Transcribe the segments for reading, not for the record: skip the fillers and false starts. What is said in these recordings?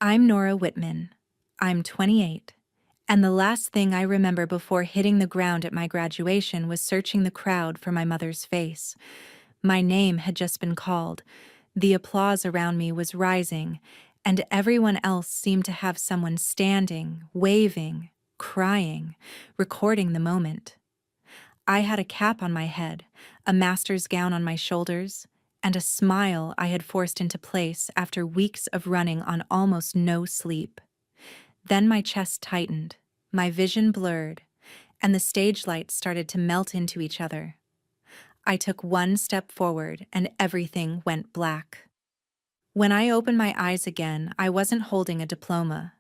I'm Nora Whitman. I'm 28. And the last thing I remember before hitting the ground at my graduation was searching the crowd for my mother's face. My name had just been called. The applause around me was rising, and everyone else seemed to have someone standing, waving, crying, recording the moment. I had a cap on my head, a master's gown on my shoulders, and a smile I had forced into place after weeks of running on almost no sleep. Then my chest tightened, my vision blurred, and the stage lights started to melt into each other. I took one step forward and everything went black. When I opened my eyes again, I wasn't holding a diploma.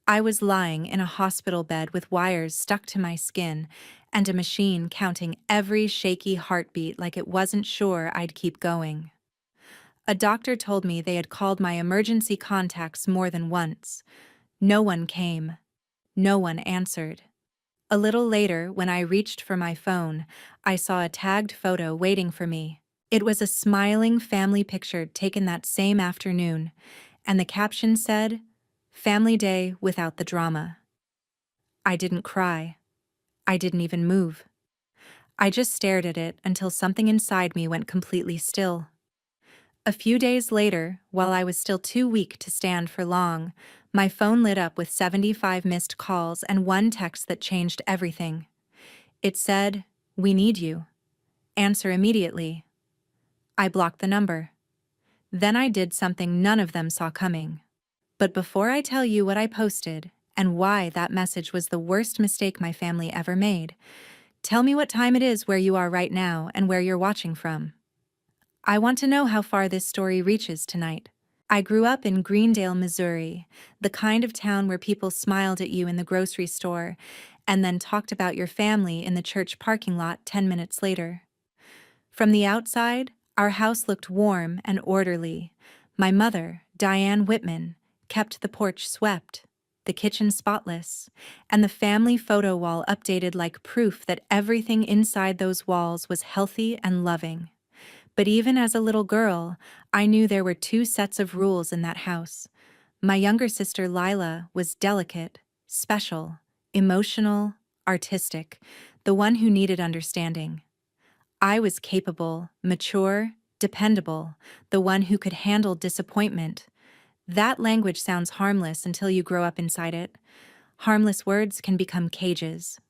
I was lying in a hospital bed with wires stuck to my skin and a machine counting every shaky heartbeat like it wasn't sure I'd keep going. A doctor told me they had called my emergency contacts more than once. No one came. No one answered. A little later, when I reached for my phone, I saw a tagged photo waiting for me. It was a smiling family picture taken that same afternoon, and the caption said, "Family Day without the drama." I didn't cry. I didn't even move. I just stared at it until something inside me went completely still. A few days later, while I was still too weak to stand for long, my phone lit up with 75 missed calls and one text that changed everything. It said, "We need you. Answer immediately." I blocked the number. Then I did something none of them saw coming. But before I tell you what I posted and why that message was the worst mistake my family ever made, tell me what time it is where you are right now and where you're watching from. I want to know how far this story reaches tonight. I grew up in Greendale, Missouri, the kind of town where people smiled at you in the grocery store and then talked about your family in the church parking lot 10 minutes later. From the outside, our house looked warm and orderly. My mother, Diane Whitman, kept the porch swept, the kitchen spotless, and the family photo wall updated like proof that everything inside those walls was healthy and loving. But even as a little girl, I knew there were two sets of rules in that house. My younger sister Lila was delicate, special, emotional, artistic, the one who needed understanding. I was capable, mature, dependable, the one who could handle disappointment. That language sounds harmless until you grow up inside it. Harmless words can become cages.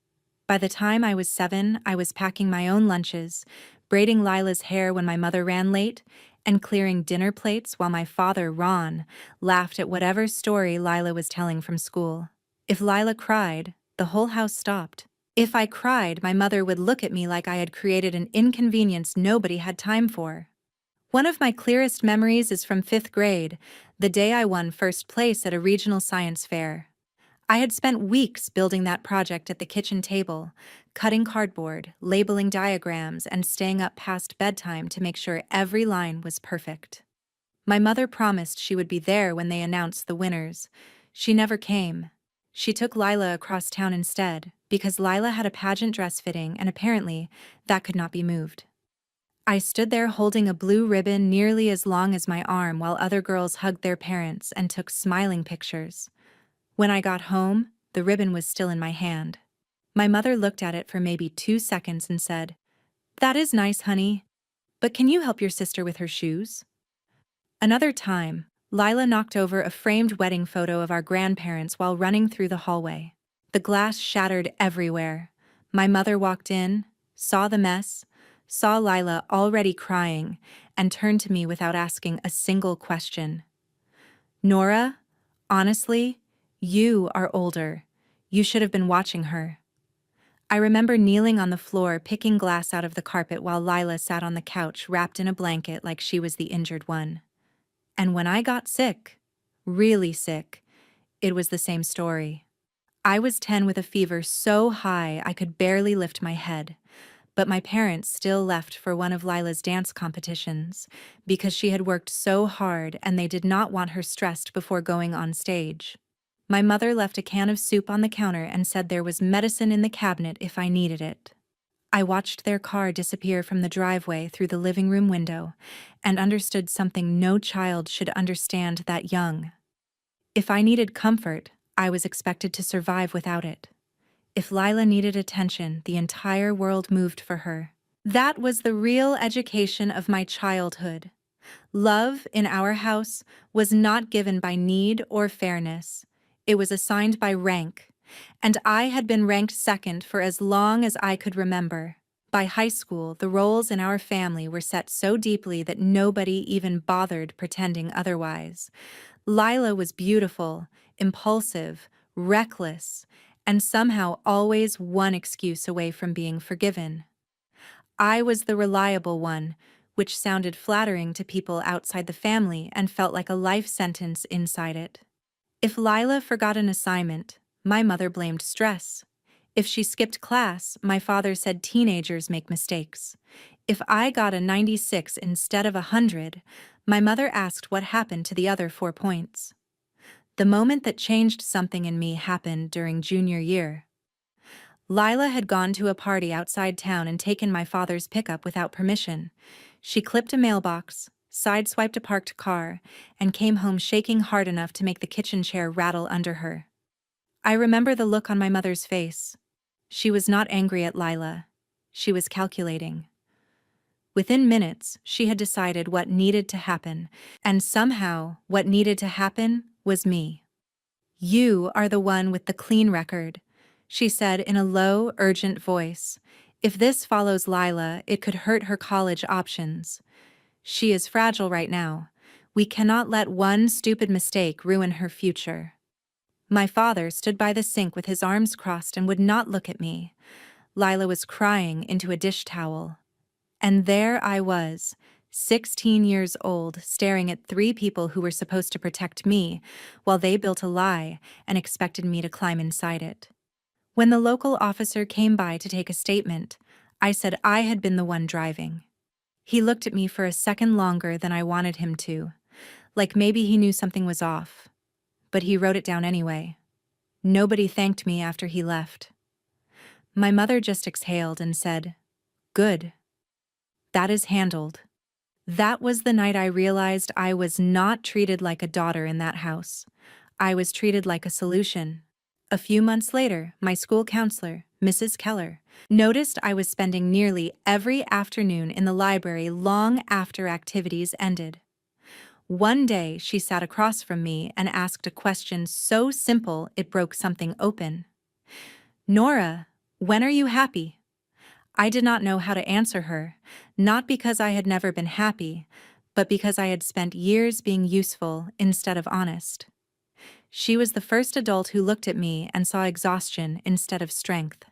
By the time I was 7, I was packing my own lunches, braiding Lila's hair when my mother ran late, and clearing dinner plates while my father, Ron, laughed at whatever story Lila was telling from school. If Lila cried, the whole house stopped. If I cried, my mother would look at me like I had created an inconvenience nobody had time for. One of my clearest memories is from 5th grade, the day I won first place at a regional science fair. I had spent weeks building that project at the kitchen table, cutting cardboard, labeling diagrams, and staying up past bedtime to make sure every line was perfect. My mother promised she would be there when they announced the winners. She never came. She took Lila across town instead, because Lila had a pageant dress fitting and apparently that could not be moved. I stood there holding a blue ribbon nearly as long as my arm while other girls hugged their parents and took smiling pictures. When I got home, the ribbon was still in my hand. My mother looked at it for maybe 2 seconds and said, "That is nice, honey, but can you help your sister with her shoes?" Another time, Lila knocked over a framed wedding photo of our grandparents while running through the hallway. The glass shattered everywhere. My mother walked in, saw the mess, saw Lila already crying, and turned to me without asking a single question. "Nora, honestly, you are older. You should have been watching her." I remember kneeling on the floor picking glass out of the carpet while Lila sat on the couch wrapped in a blanket like she was the injured one. And when I got sick, really sick, it was the same story. I was 10 with a fever so high I could barely lift my head, but my parents still left for one of Lila's dance competitions because she had worked so hard and they did not want her stressed before going on stage. My mother left a can of soup on the counter and said there was medicine in the cabinet if I needed it. I watched their car disappear from the driveway through the living room window and understood something no child should understand that young. If I needed comfort, I was expected to survive without it. If Lila needed attention, the entire world moved for her. That was the real education of my childhood. Love, in our house, was not given by need or fairness. It was assigned by rank, and I had been ranked second for as long as I could remember. By high school, the roles in our family were set so deeply that nobody even bothered pretending otherwise. Lila was beautiful, impulsive, reckless, and somehow always one excuse away from being forgiven. I was the reliable one, which sounded flattering to people outside the family and felt like a life sentence inside it. If Lila forgot an assignment, my mother blamed stress. If she skipped class, my father said teenagers make mistakes. If I got a 96 instead of 100, my mother asked what happened to the other 4 points. The moment that changed something in me happened during junior year. Lila had gone to a party outside town and taken my father's pickup without permission. She clipped a mailbox, sideswiped a parked car, and came home shaking hard enough to make the kitchen chair rattle under her. I remember the look on my mother's face. She was not angry at Lila. She was calculating. Within minutes, she had decided what needed to happen, and somehow what needed to happen was me. "You are the one with the clean record," she said in a low, urgent voice. "If this follows Lila, it could hurt her college options. She is fragile right now. We cannot let one stupid mistake ruin her future." My father stood by the sink with his arms crossed and would not look at me. Lila was crying into a dish towel. And there I was, 16 years old, staring at 3 people who were supposed to protect me, while they built a lie and expected me to climb inside it. When the local officer came by to take a statement, I said I had been the one driving. He looked at me for a second longer than I wanted him to, like maybe he knew something was off. But he wrote it down anyway. Nobody thanked me after he left. My mother just exhaled and said, "Good. That is handled." That was the night I realized I was not treated like a daughter in that house. I was treated like a solution. A few months later, my school counselor, Mrs. Keller, noticed I was spending nearly every afternoon in the library long after activities ended. One day, she sat across from me and asked a question so simple it broke something open. "Nora, when are you happy?" I did not know how to answer her, not because I had never been happy, but because I had spent years being useful instead of honest. She was the first adult who looked at me and saw exhaustion instead of strength.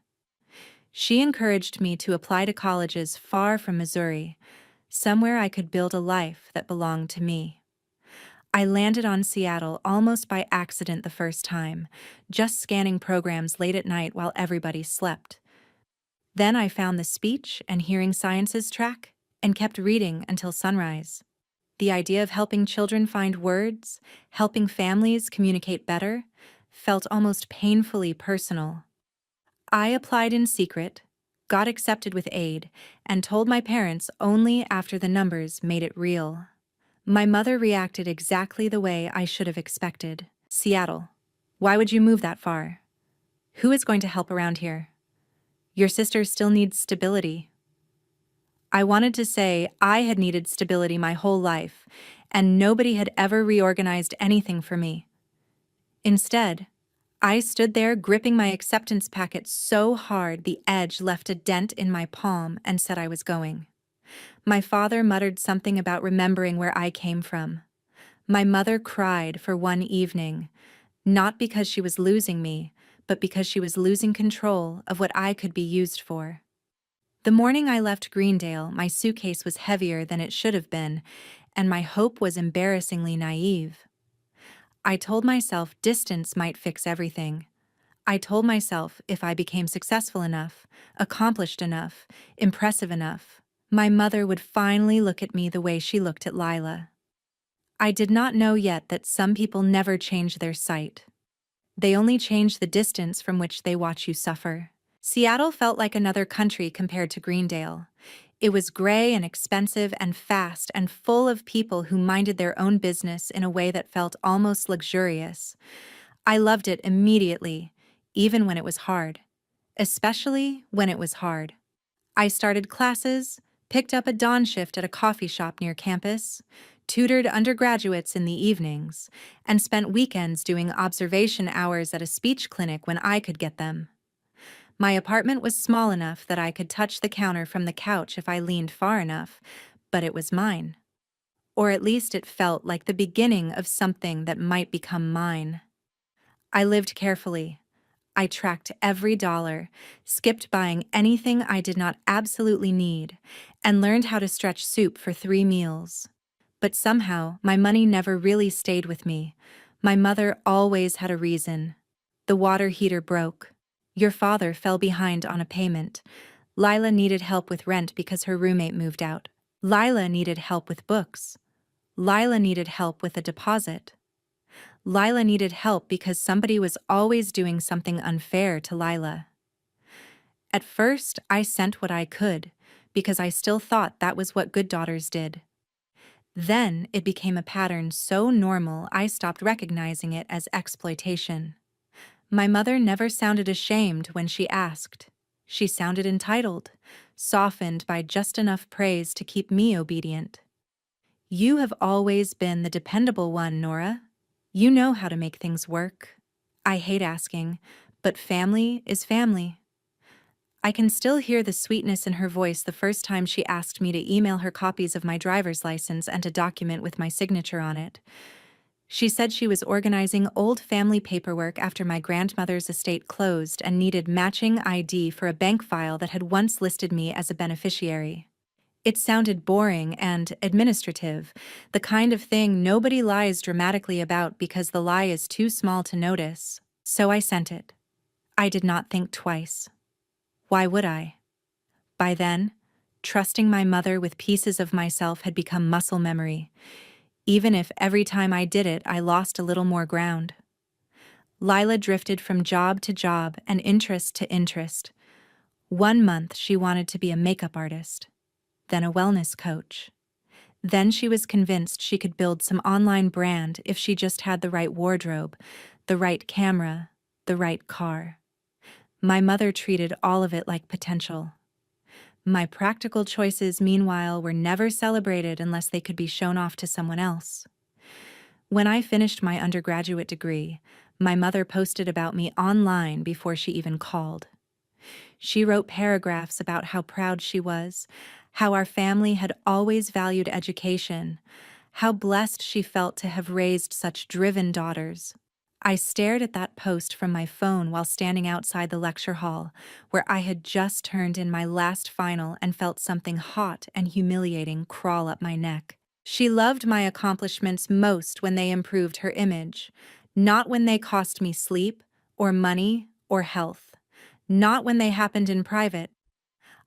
She encouraged me to apply to colleges far from Missouri, somewhere I could build a life that belonged to me. I landed on Seattle almost by accident the first time, just scanning programs late at night while everybody slept. Then I found the speech and hearing sciences track and kept reading until sunrise. The idea of helping children find words, helping families communicate better, felt almost painfully personal. I applied in secret, got accepted with aid, and told my parents only after the numbers made it real. My mother reacted exactly the way I should have expected. "Seattle. Why would you move that far? Who is going to help around here? Your sister still needs stability." I wanted to say I had needed stability my whole life, and nobody had ever reorganized anything for me. Instead, I stood there gripping my acceptance packet so hard the edge left a dent in my palm and said I was going. My father muttered something about remembering where I came from. My mother cried for one evening, not because she was losing me, but because she was losing control of what I could be used for. The morning I left Greendale, my suitcase was heavier than it should have been, and my hope was embarrassingly naive. I told myself distance might fix everything. I told myself if I became successful enough, accomplished enough, impressive enough, my mother would finally look at me the way she looked at Lila. I did not know yet that some people never change their sight. They only change the distance from which they watch you suffer. Seattle felt like another country compared to Greendale. It was gray and expensive and fast and full of people who minded their own business in a way that felt almost luxurious. I loved it immediately, even when it was hard. Especially when it was hard. I started classes, picked up a dawn shift at a coffee shop near campus, tutored undergraduates in the evenings, and spent weekends doing observation hours at a speech clinic when I could get them. My apartment was small enough that I could touch the counter from the couch if I leaned far enough, but it was mine. Or at least it felt like the beginning of something that might become mine. I lived carefully. I tracked every dollar, skipped buying anything I did not absolutely need, and learned how to stretch soup for 3 meals. But somehow, my money never really stayed with me. My mother always had a reason. The water heater broke. Your father fell behind on a payment. Lila needed help with rent because her roommate moved out. Lila needed help with books. Lila needed help with a deposit. Lila needed help because somebody was always doing something unfair to Lila. At first, I sent what I could, because I still thought that was what good daughters did. Then it became a pattern so normal I stopped recognizing it as exploitation. My mother never sounded ashamed when she asked. She sounded entitled, softened by just enough praise to keep me obedient. You have always been the dependable one, Nora. You know how to make things work. I hate asking, but family is family. I can still hear the sweetness in her voice the first time she asked me to email her copies of my driver's license and a document with my signature on it. She said she was organizing old family paperwork after my grandmother's estate closed and needed matching ID for a bank file that had once listed me as a beneficiary. It sounded boring and administrative, the kind of thing nobody lies dramatically about because the lie is too small to notice. So I sent it. I did not think twice. Why would I? By then, trusting my mother with pieces of myself had become muscle memory, even if every time I did it I lost a little more ground. Lila drifted from job to job and interest to interest. 1 month she wanted to be a makeup artist, then a wellness coach. Then she was convinced she could build some online brand if she just had the right wardrobe, the right camera, the right car. My mother treated all of it like potential. My practical choices, meanwhile, were never celebrated unless they could be shown off to someone else. When I finished my undergraduate degree, my mother posted about me online before she even called. She wrote paragraphs about how proud she was, how our family had always valued education, how blessed she felt to have raised such driven daughters. I stared at that post from my phone while standing outside the lecture hall, where I had just turned in my last final and felt something hot and humiliating crawl up my neck. She loved my accomplishments most when they improved her image, not when they cost me sleep, or money, or health. Not when they happened in private.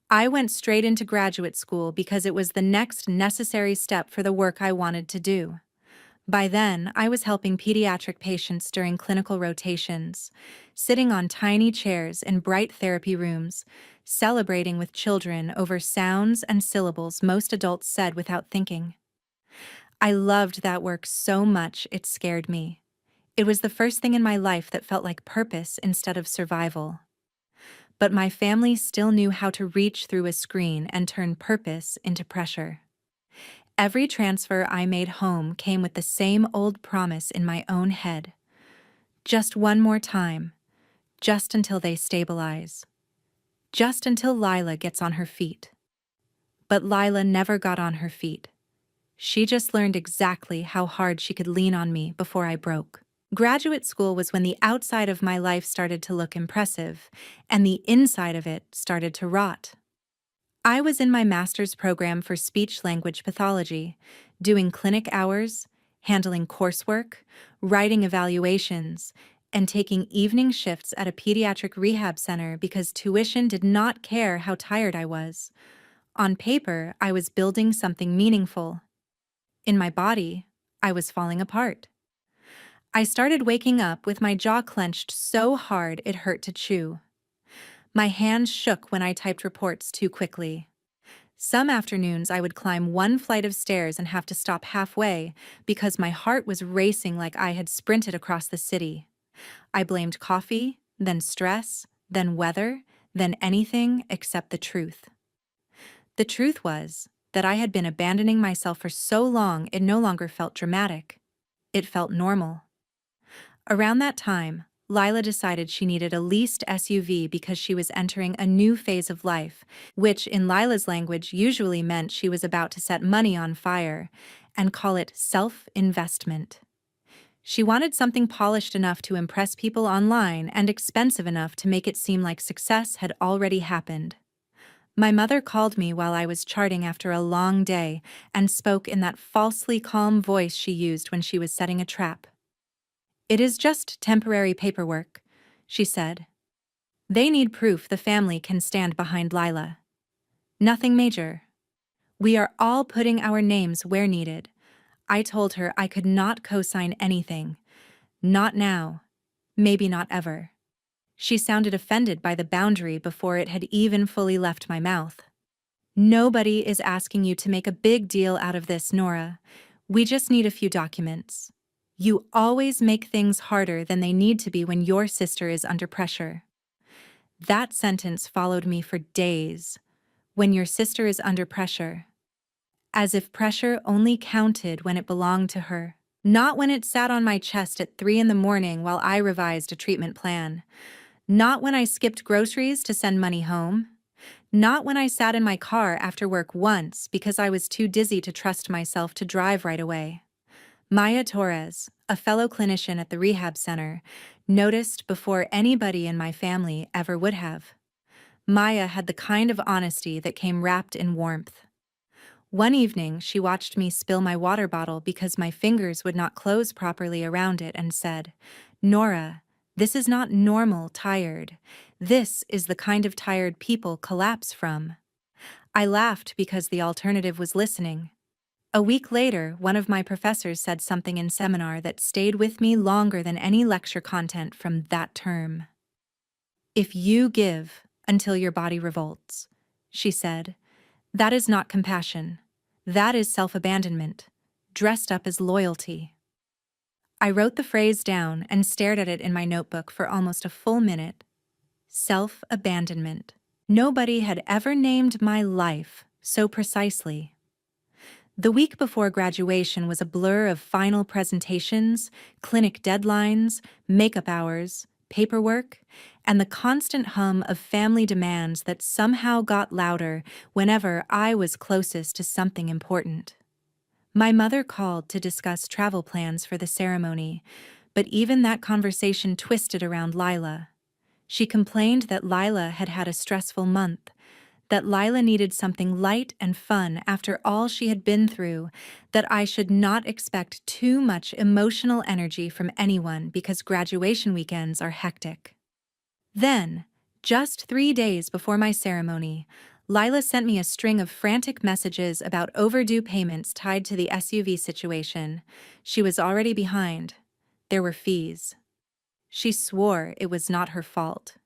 I went straight into graduate school because it was the next necessary step for the work I wanted to do. By then, I was helping pediatric patients during clinical rotations, sitting on tiny chairs in bright therapy rooms, celebrating with children over sounds and syllables most adults said without thinking. I loved that work so much it scared me. It was the first thing in my life that felt like purpose instead of survival. But my family still knew how to reach through a screen and turn purpose into pressure. Every transfer I made home came with the same old promise in my own head. Just one more time, just until they stabilize. Just until Lila gets on her feet. But Lila never got on her feet. She just learned exactly how hard she could lean on me before I broke. Graduate school was when the outside of my life started to look impressive, and the inside of it started to rot. I was in my master's program for speech-language pathology, doing clinic hours, handling coursework, writing evaluations, and taking evening shifts at a pediatric rehab center because tuition did not care how tired I was. On paper, I was building something meaningful. In my body, I was falling apart. I started waking up with my jaw clenched so hard it hurt to chew. My hands shook when I typed reports too quickly. Some afternoons I would climb one flight of stairs and have to stop halfway because my heart was racing like I had sprinted across the city. I blamed coffee, then stress, then weather, then anything except the truth. The truth was that I had been abandoning myself for so long it no longer felt dramatic. It felt normal. Around that time, Lila decided she needed a leased SUV because she was entering a new phase of life, which in Lila's language usually meant she was about to set money on fire and call it self-investment. She wanted something polished enough to impress people online and expensive enough to make it seem like success had already happened. My mother called me while I was charting after a long day and spoke in that falsely calm voice she used when she was setting a trap. "It is just temporary paperwork," she said. "They need proof the family can stand behind Lila. Nothing major. We are all putting our names where needed." I told her I could not co-sign anything. Not now. Maybe not ever. She sounded offended by the boundary before it had even fully left my mouth. "Nobody is asking you to make a big deal out of this, Nora. We just need a few documents. You always make things harder than they need to be when your sister is under pressure." That sentence followed me for days. When your sister is under pressure. As if pressure only counted when it belonged to her. Not when it sat on my chest at 3 in the morning while I revised a treatment plan. Not when I skipped groceries to send money home. Not when I sat in my car after work once because I was too dizzy to trust myself to drive right away. Maya Torres, a fellow clinician at the rehab center, noticed before anybody in my family ever would have. Maya had the kind of honesty that came wrapped in warmth. One evening, she watched me spill my water bottle because my fingers would not close properly around it and said, "Nora, this is not normal tired. This is the kind of tired people collapse from." I laughed because the alternative was listening. A week later, one of my professors said something in seminar that stayed with me longer than any lecture content from that term. "If you give until your body revolts," she said, "that is not compassion. That is self-abandonment, dressed up as loyalty." I wrote the phrase down and stared at it in my notebook for almost a full minute. Self-abandonment. Nobody had ever named my life so precisely. The week before graduation was a blur of final presentations, clinic deadlines, makeup hours, paperwork, and the constant hum of family demands that somehow got louder whenever I was closest to something important. My mother called to discuss travel plans for the ceremony, but even that conversation twisted around Lila. She complained that Lila had had a stressful month, that Lila needed something light and fun after all she had been through, that I should not expect too much emotional energy from anyone because graduation weekends are hectic. Then, just 3 days before my ceremony, Lila sent me a string of frantic messages about overdue payments tied to the SUV situation. She was already behind. There were fees. She swore it was not her fault.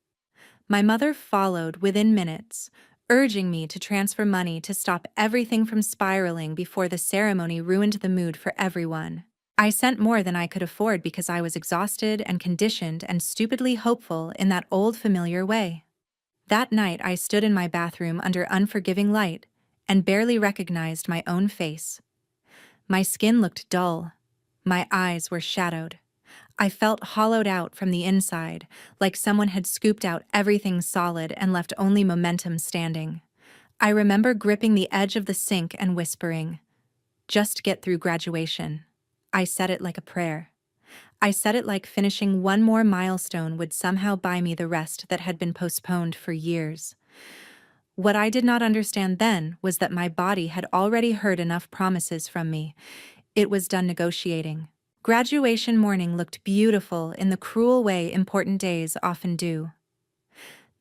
My mother followed within minutes, urging me to transfer money to stop everything from spiraling before the ceremony ruined the mood for everyone. I sent more than I could afford because I was exhausted and conditioned and stupidly hopeful in that old familiar way. That night I stood in my bathroom under unforgiving light and barely recognized my own face. My skin looked dull. My eyes were shadowed. I felt hollowed out from the inside, like someone had scooped out everything solid and left only momentum standing. I remember gripping the edge of the sink and whispering, "Just get through graduation." I said it like a prayer. I said it like finishing one more milestone would somehow buy me the rest that had been postponed for years. What I did not understand then was that my body had already heard enough promises from me. It was done negotiating. Graduation morning looked beautiful in the cruel way important days often do.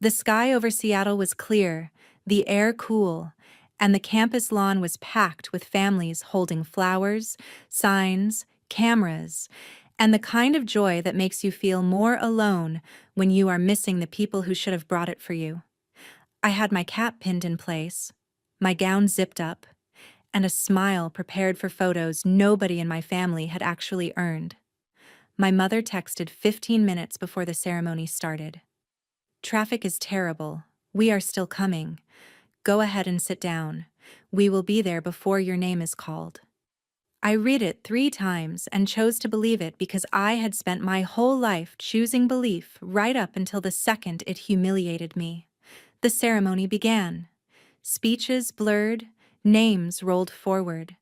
The sky over Seattle was clear, the air cool, and the campus lawn was packed with families holding flowers, signs, cameras, and the kind of joy that makes you feel more alone when you are missing the people who should have brought it for you. I had my cap pinned in place, my gown zipped up, and a smile prepared for photos nobody in my family had actually earned. My mother texted 15 minutes before the ceremony started. "Traffic is terrible. We are still coming. Go ahead and sit down. We will be there before your name is called." I read it 3 times and chose to believe it because I had spent my whole life choosing belief right up until the second it humiliated me. The ceremony began. Speeches blurred, names rolled forward.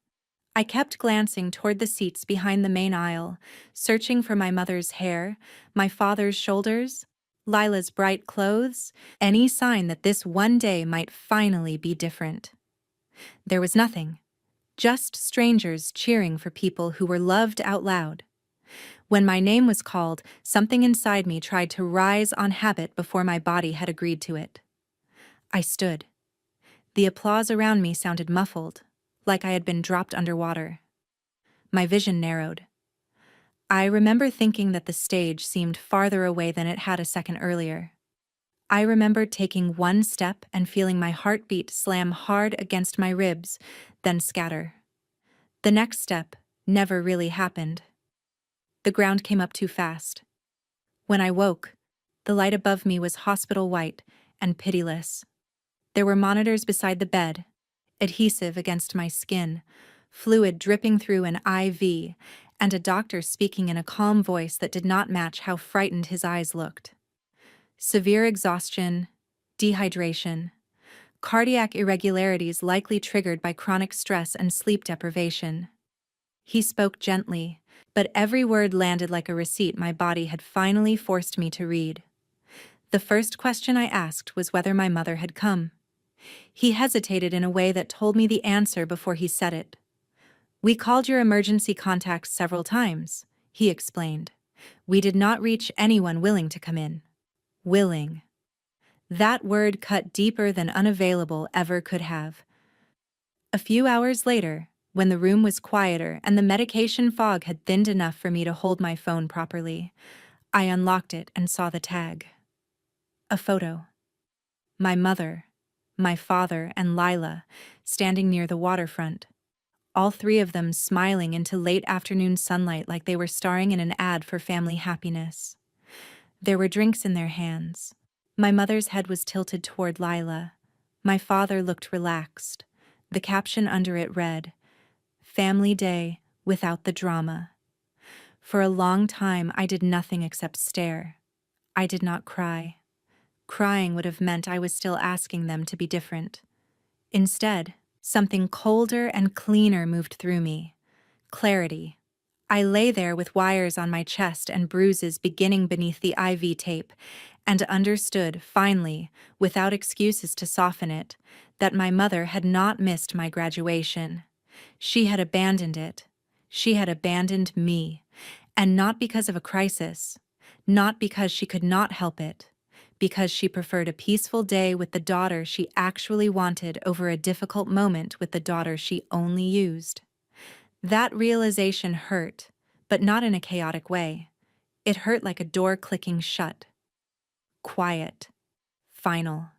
I kept glancing toward the seats behind the main aisle, searching for my mother's hair, my father's shoulders, Lila's bright clothes, any sign that this one day might finally be different. There was nothing. Just strangers cheering for people who were loved out loud. When my name was called, something inside me tried to rise on habit before my body had agreed to it. I stood. The applause around me sounded muffled, like I had been dropped underwater. My vision narrowed. I remember thinking that the stage seemed farther away than it had a second earlier. I remembered taking one step and feeling my heartbeat slam hard against my ribs, then scatter. The next step never really happened. The ground came up too fast. When I woke, the light above me was hospital white and pitiless. There were monitors beside the bed, adhesive against my skin, fluid dripping through an IV, and a doctor speaking in a calm voice that did not match how frightened his eyes looked. Severe exhaustion, dehydration, cardiac irregularities likely triggered by chronic stress and sleep deprivation. He spoke gently, but every word landed like a receipt my body had finally forced me to read. The first question I asked was whether my mother had come. He hesitated in a way that told me the answer before he said it. "We called your emergency contacts several times," he explained. "We did not reach anyone willing to come in." Willing. That word cut deeper than unavailable ever could have. A few hours later, when the room was quieter and the medication fog had thinned enough for me to hold my phone properly, I unlocked it and saw the tag. A photo. My mother, my father, and Lila, standing near the waterfront. All 3 of them smiling into late afternoon sunlight like they were starring in an ad for family happiness. There were drinks in their hands. My mother's head was tilted toward Lila. My father looked relaxed. The caption under it read, "Family Day without the drama." For a long time I did nothing except stare. I did not cry. Crying would have meant I was still asking them to be different. Instead, something colder and cleaner moved through me. Clarity. I lay there with wires on my chest and bruises beginning beneath the IV tape, and understood, finally, without excuses to soften it, that my mother had not missed my graduation. She had abandoned it. She had abandoned me. And not because of a crisis, not because she could not help it, because she preferred a peaceful day with the daughter she actually wanted over a difficult moment with the daughter she only used. That realization hurt, but not in a chaotic way. It hurt like a door clicking shut. Quiet. Final.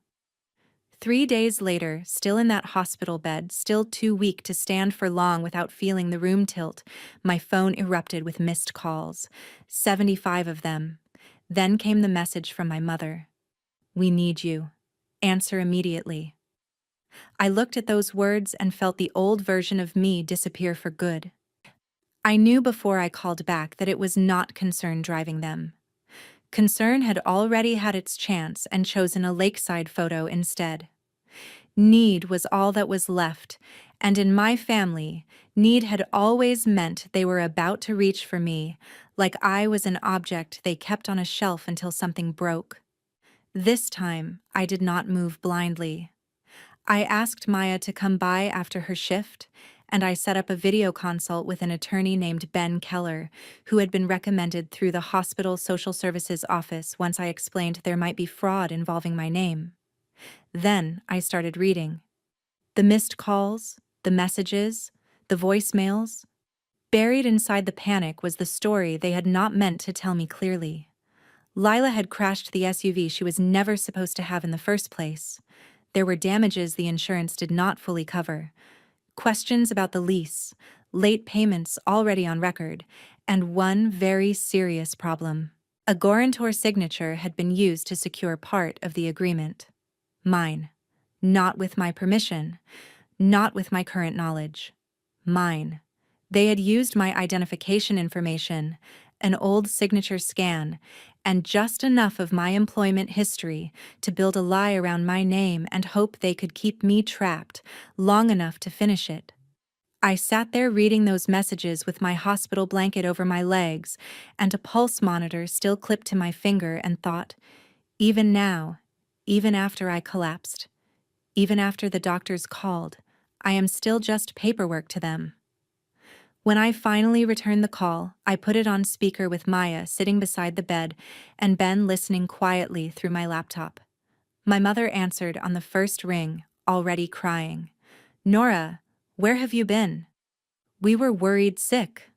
3 days later, still in that hospital bed, still too weak to stand for long without feeling the room tilt, my phone erupted with missed calls. 75 of them. Then came the message from my mother. "We need you. Answer immediately." I looked at those words and felt the old version of me disappear for good. I knew before I called back that it was not concern driving them. Concern had already had its chance and chosen a lakeside photo instead. Need was all that was left, and in my family, need had always meant they were about to reach for me, like I was an object they kept on a shelf until something broke. This time, I did not move blindly. I asked Maya to come by after her shift, and I set up a video consult with an attorney named Ben Keller, who had been recommended through the hospital social services office once I explained there might be fraud involving my name. Then I started reading. The missed calls, the messages, the voicemails. Buried inside the panic was the story they had not meant to tell me clearly. Lila had crashed the SUV she was never supposed to have in the first place. There were damages the insurance did not fully cover, questions about the lease, late payments already on record, and one very serious problem. A guarantor signature had been used to secure part of the agreement. Mine. Not with my permission. Not with my current knowledge. Mine. They had used my identification information, an old signature scan, and just enough of my employment history to build a lie around my name and hope they could keep me trapped long enough to finish it. I sat there reading those messages with my hospital blanket over my legs and a pulse monitor still clipped to my finger and thought, even now, even after I collapsed, even after the doctors called, I am still just paperwork to them. When I finally returned the call, I put it on speaker with Maya sitting beside the bed and Ben listening quietly through my laptop. My mother answered on the first ring, already crying. "Nora, where have you been?" "We were worried sick."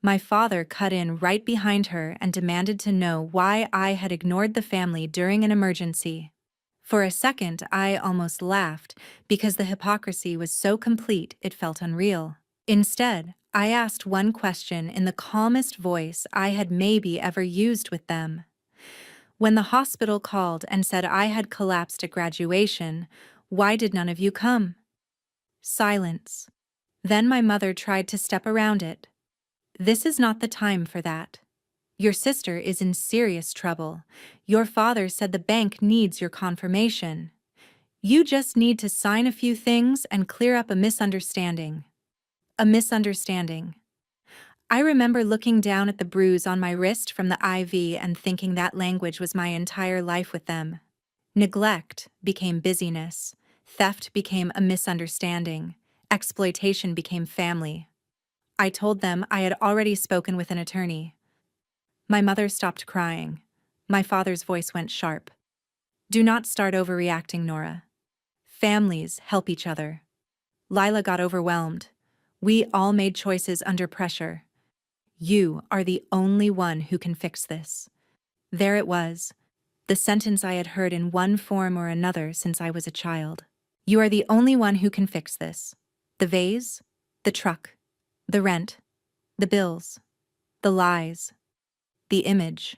My father cut in right behind her and demanded to know why I had ignored the family during an emergency. For a second, I almost laughed because the hypocrisy was so complete it felt unreal. Instead, I asked one question in the calmest voice I had maybe ever used with them. "When the hospital called and said I had collapsed at graduation, why did none of you come?" Silence. Then my mother tried to step around it. "This is not the time for that. Your sister is in serious trouble. Your father said the bank needs your confirmation. You just need to sign a few things and clear up a misunderstanding." A misunderstanding. I remember looking down at the bruise on my wrist from the IV and thinking that language was my entire life with them. Neglect became busyness. Theft became a misunderstanding. Exploitation became family. I told them I had already spoken with an attorney. My mother stopped crying. My father's voice went sharp. "Do not start overreacting, Nora. Families help each other." Lila got overwhelmed. "We all made choices under pressure. You are the only one who can fix this." There it was, the sentence I had heard in one form or another since I was a child. You are the only one who can fix this. The vase, the truck, the rent, the bills, the lies, the image.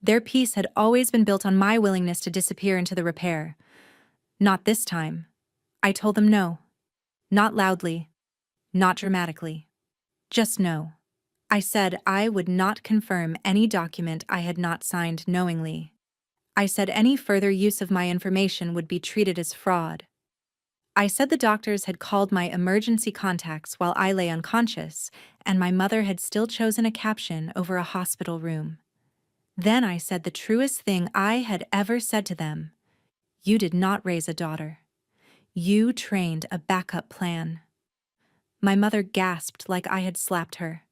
Their peace had always been built on my willingness to disappear into the repair. Not this time. I told them no. Not loudly. Not dramatically. Just no. I said I would not confirm any document I had not signed knowingly. I said any further use of my information would be treated as fraud. I said the doctors had called my emergency contacts while I lay unconscious, and my mother had still chosen a caption over a hospital room. Then I said the truest thing I had ever said to them. You did not raise a daughter. You trained a backup plan. My mother gasped like I had slapped her.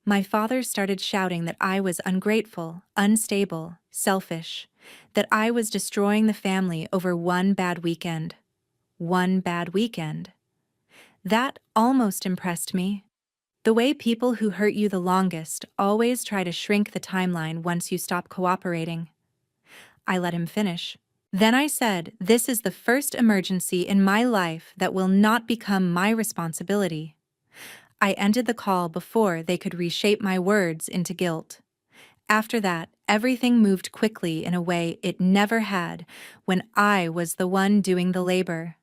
My father started shouting that I was ungrateful, unstable, selfish, that I was destroying the family over one bad weekend. One bad weekend. That almost impressed me. The way people who hurt you the longest always try to shrink the timeline once you stop cooperating. I let him finish. Then I said, this is the first emergency in my life that will not become my responsibility. I ended the call before they could reshape my words into guilt. After that, everything moved quickly in a way it never had when I was the one doing the labor.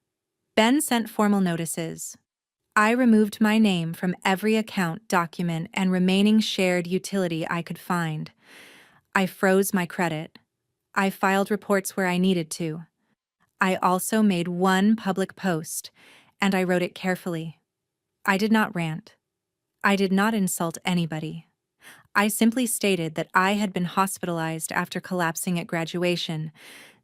Ben sent formal notices. I removed my name from every account, document, and remaining shared utility I could find. I froze my credit. I filed reports where I needed to. I also made one public post, and I wrote it carefully. I did not rant. I did not insult anybody. I simply stated that I had been hospitalized after collapsing at graduation,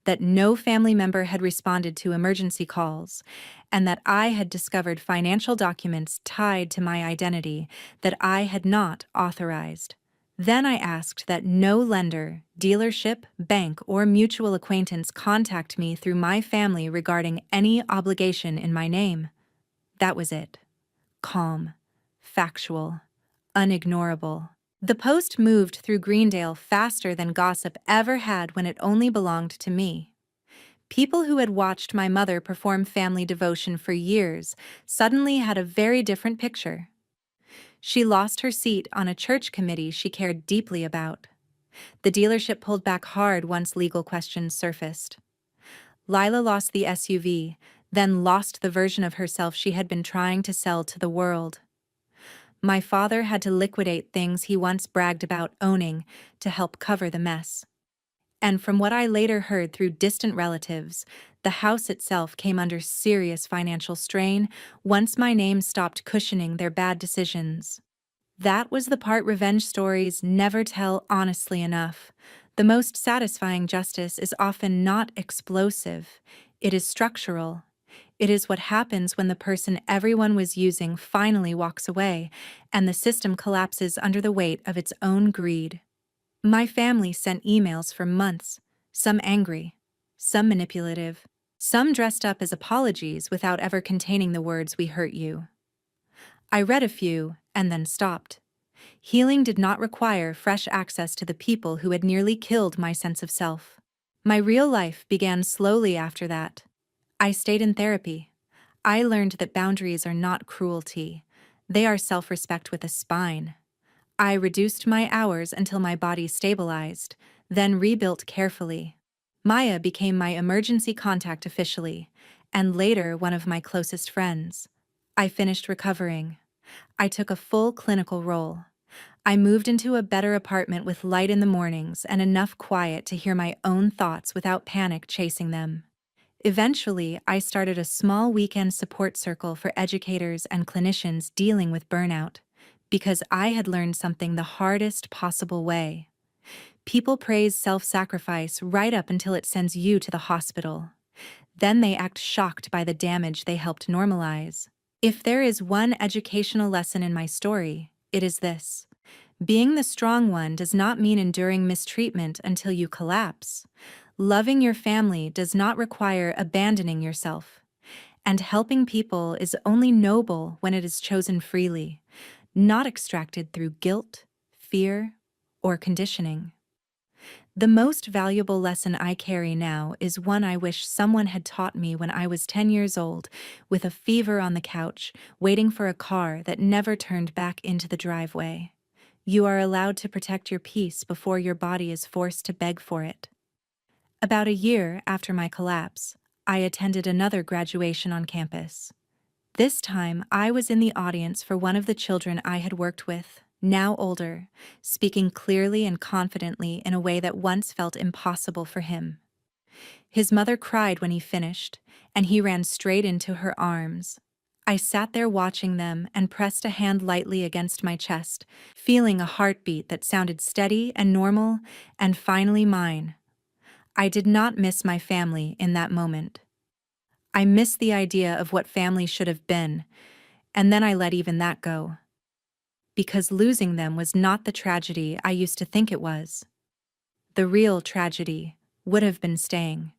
that no family member had responded to emergency calls, and that I had discovered financial documents tied to my identity that I had not authorized. Then I asked that no lender, dealership, bank, or mutual acquaintance contact me through my family regarding any obligation in my name. That was it. Calm, factual, unignorable. The post moved through Greendale faster than gossip ever had when it only belonged to me. People who had watched my mother perform family devotion for years suddenly had a very different picture. She lost her seat on a church committee she cared deeply about. The dealership pulled back hard once legal questions surfaced. Lila lost the SUV, then lost the version of herself she had been trying to sell to the world. My father had to liquidate things he once bragged about owning to help cover the mess. And from what I later heard through distant relatives, the house itself came under serious financial strain once my name stopped cushioning their bad decisions. That was the part revenge stories never tell honestly enough. The most satisfying justice is often not explosive, it is structural. It is what happens when the person everyone was using finally walks away and the system collapses under the weight of its own greed. My family sent emails for months, some angry, some manipulative, some dressed up as apologies without ever containing the words "we hurt you." I read a few and then stopped. Healing did not require fresh access to the people who had nearly killed my sense of self. My real life began slowly after that. I stayed in therapy. I learned that boundaries are not cruelty. They are self-respect with a spine. I reduced my hours until my body stabilized, then rebuilt carefully. Maya became my emergency contact officially, and later one of my closest friends. I finished recovering. I took a full clinical role. I moved into a better apartment with light in the mornings and enough quiet to hear my own thoughts without panic chasing them. Eventually, I started a small weekend support circle for educators and clinicians dealing with burnout, because I had learned something the hardest possible way. People praise self-sacrifice right up until it sends you to the hospital. Then they act shocked by the damage they helped normalize. If there is one educational lesson in my story, it is this. Being the strong one does not mean enduring mistreatment until you collapse. Loving your family does not require abandoning yourself. And helping people is only noble when it is chosen freely, not extracted through guilt, fear, or conditioning. The most valuable lesson I carry now is one I wish someone had taught me when I was 10 years old, with a fever on the couch, waiting for a car that never turned back into the driveway. You are allowed to protect your peace before your body is forced to beg for it. About a year after my collapse, I attended another graduation on campus. This time, I was in the audience for one of the children I had worked with, now older, speaking clearly and confidently in a way that once felt impossible for him. His mother cried when he finished, and he ran straight into her arms. I sat there watching them and pressed a hand lightly against my chest, feeling a heartbeat that sounded steady and normal, and finally mine. I did not miss my family in that moment. I missed the idea of what family should have been, and then I let even that go. Because losing them was not the tragedy I used to think it was. The real tragedy would have been staying.